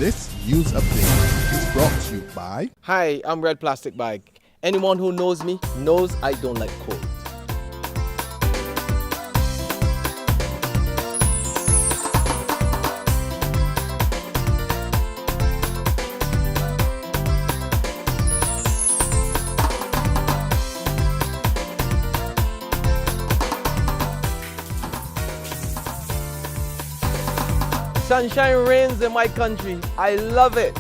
This news update is brought to you by... Hi, I'm Red Plastic Bag. Anyone who knows me knows I don't like cold. Sunshine reigns in my country. I love it.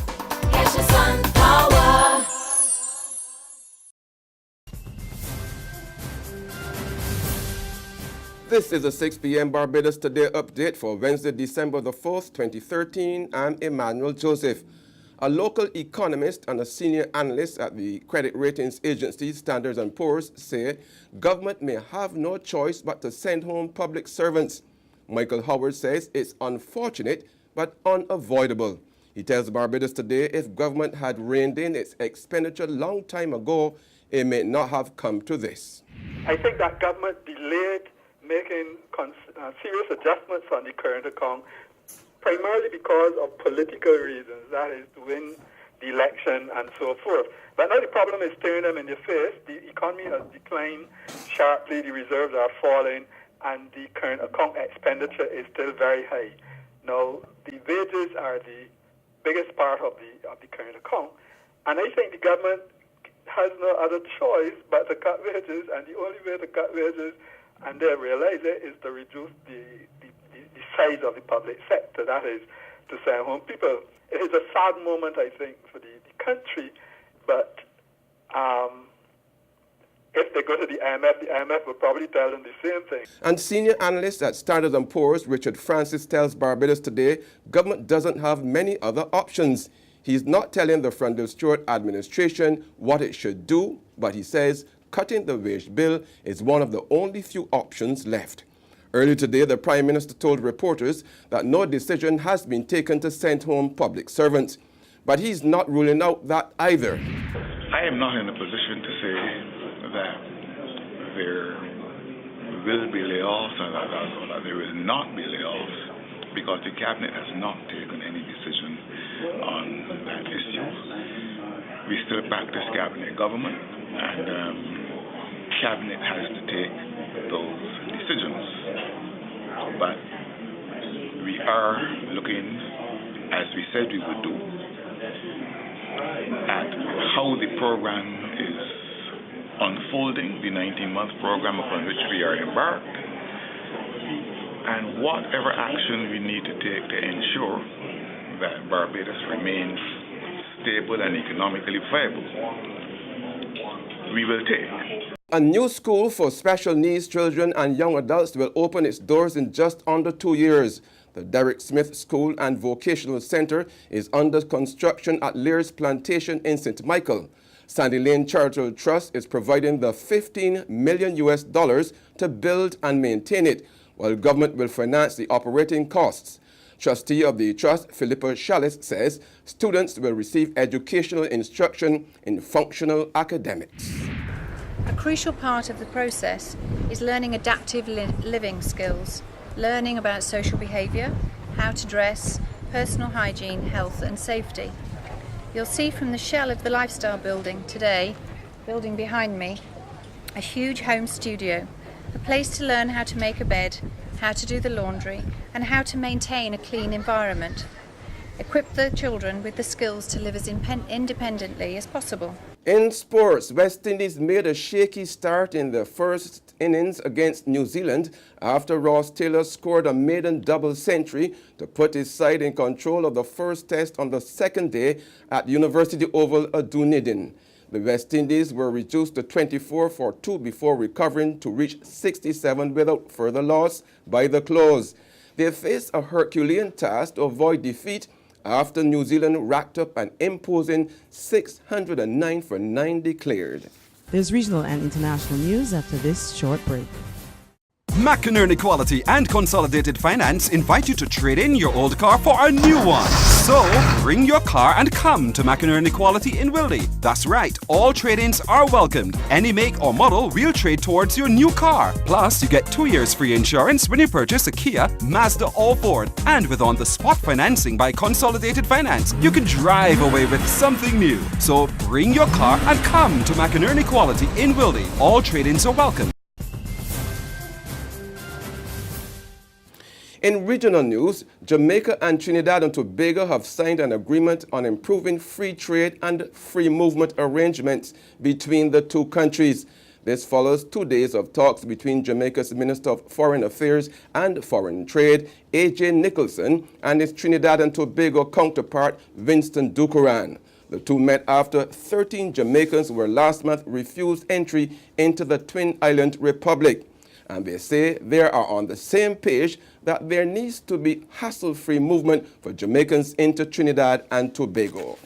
Get your sun power. This is a 6 p.m. Barbados Today update for Wednesday, December the 4th, 2013. I'm Emmanuel Joseph. A local economist and a senior analyst at the credit ratings agency Standard & Poor's say government may have no choice but to send home public servants. Michael Howard says it's unfortunate but unavoidable. He tells Barbados Today if government had reined in its expenditure long time ago, it may not have come to this. I think that government delayed making serious adjustments on the current account primarily because of political reasons, that is to win the election and so forth. But now the problem is staring them in the face. The economy has declined sharply, the reserves are falling, and the current account expenditure is still very high. Now, the wages are the biggest part of the current account, and I think the government has no other choice but to cut wages, and the only way to cut wages, and they realize it, is to reduce the size of the public sector, that is, to send home people. It is a sad moment, I think, for the country, but if they go to the IMF will probably tell them the same thing. And senior analyst at Standard & Poor's, Richard Francis, tells Barbados Today government doesn't have many other options. He's not telling the Frondel Stewart administration what it should do, but he says cutting the wage bill is one of the only few options left. Earlier today, the Prime Minister told reporters that no decision has been taken to send home public servants. But he's not ruling out that either. I am not in a position to say that there will be layoffs or that there will not be layoffs because the Cabinet has not taken any decision on that issue. We still practice Cabinet government, and Cabinet has to take those decisions. But we are looking, as we said we would do, at how the program is unfolding, the 19-month program upon which we are embarked, and whatever action we need to take to ensure that Barbados remains stable and economically viable, we will take. A new school for special needs children and young adults will open its doors in just under 2 years. The Derek Smith School and Vocational Center is under construction at Lear's Plantation in St. Michael. Sandy Lane Charitable Trust is providing the $15 million to build and maintain it, while government will finance the operating costs. Trustee of the trust, Philippa Chalice, says students will receive educational instruction in functional academics. A crucial part of the process is learning adaptive living skills, learning about social behaviour, how to dress, personal hygiene, health and safety. You'll see from the shell of the lifestyle building today, building behind me, a huge home studio, a place to learn how to make a bed, how to do the laundry and how to maintain a clean environment. Equip the children with the skills to live as independently as possible. In sports, West Indies made a shaky start in the first innings against New Zealand after Ross Taylor scored a maiden double century to put his side in control of the first test on the second day at University Oval, Dunedin. The West Indies were reduced to 24 for 2 before recovering to reach 67 without further loss by the close. They faced a Herculean task to avoid defeat after New Zealand racked up an imposing 609 for 9 declared. There's regional and international news after this short break. McInerney Quality and Consolidated Finance invite you to trade in your old car for a new one. So, bring your car and come to McInerney Quality in Wildy. That's right, all trade-ins are welcomed. Any make or model we'll trade towards your new car. Plus, you get 2 years free insurance when you purchase a Kia, Mazda or Ford. And with on-the-spot financing by Consolidated Finance, you can drive away with something new. So, bring your car and come to McInerney Quality in Wildy. All trade-ins are welcome. In regional news, Jamaica and Trinidad and Tobago have signed an agreement on improving free trade and free movement arrangements between the two countries. This follows 2 days of talks between Jamaica's Minister of Foreign Affairs and Foreign Trade, A.J. Nicholson, and his Trinidad and Tobago counterpart, Winston Dukuran. The two met after 13 Jamaicans were last month refused entry into the Twin Island Republic. And they say they are on the same page that there needs to be hassle-free movement for Jamaicans into Trinidad and Tobago.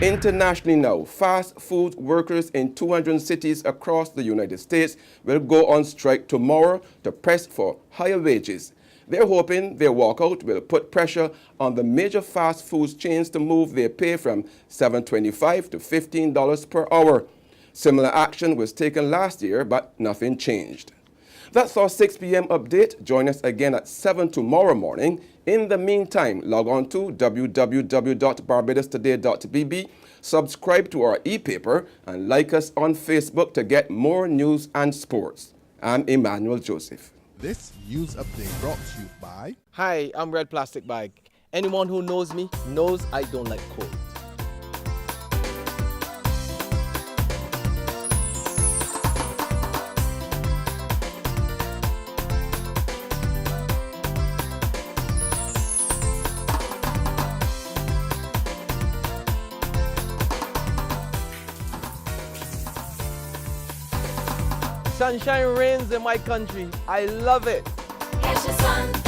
Internationally now, fast food workers in 200 cities across the United States will go on strike tomorrow to press for higher wages. They're hoping their walkout will put pressure on the major fast food chains to move their pay from $7.25 to $15 per hour. Similar action was taken last year, but nothing changed. That's our 6 p.m. update. Join us again at 7 tomorrow morning. In the meantime, log on to www.barbadostoday.bb, subscribe to our e-paper, and like us on Facebook to get more news and sports. I'm Emmanuel Joseph. This news update brought to you by... Hi, I'm Red Plastic Bag. Anyone who knows me knows I don't like cold. Sunshine reigns in my country. I love it. Catch the sun.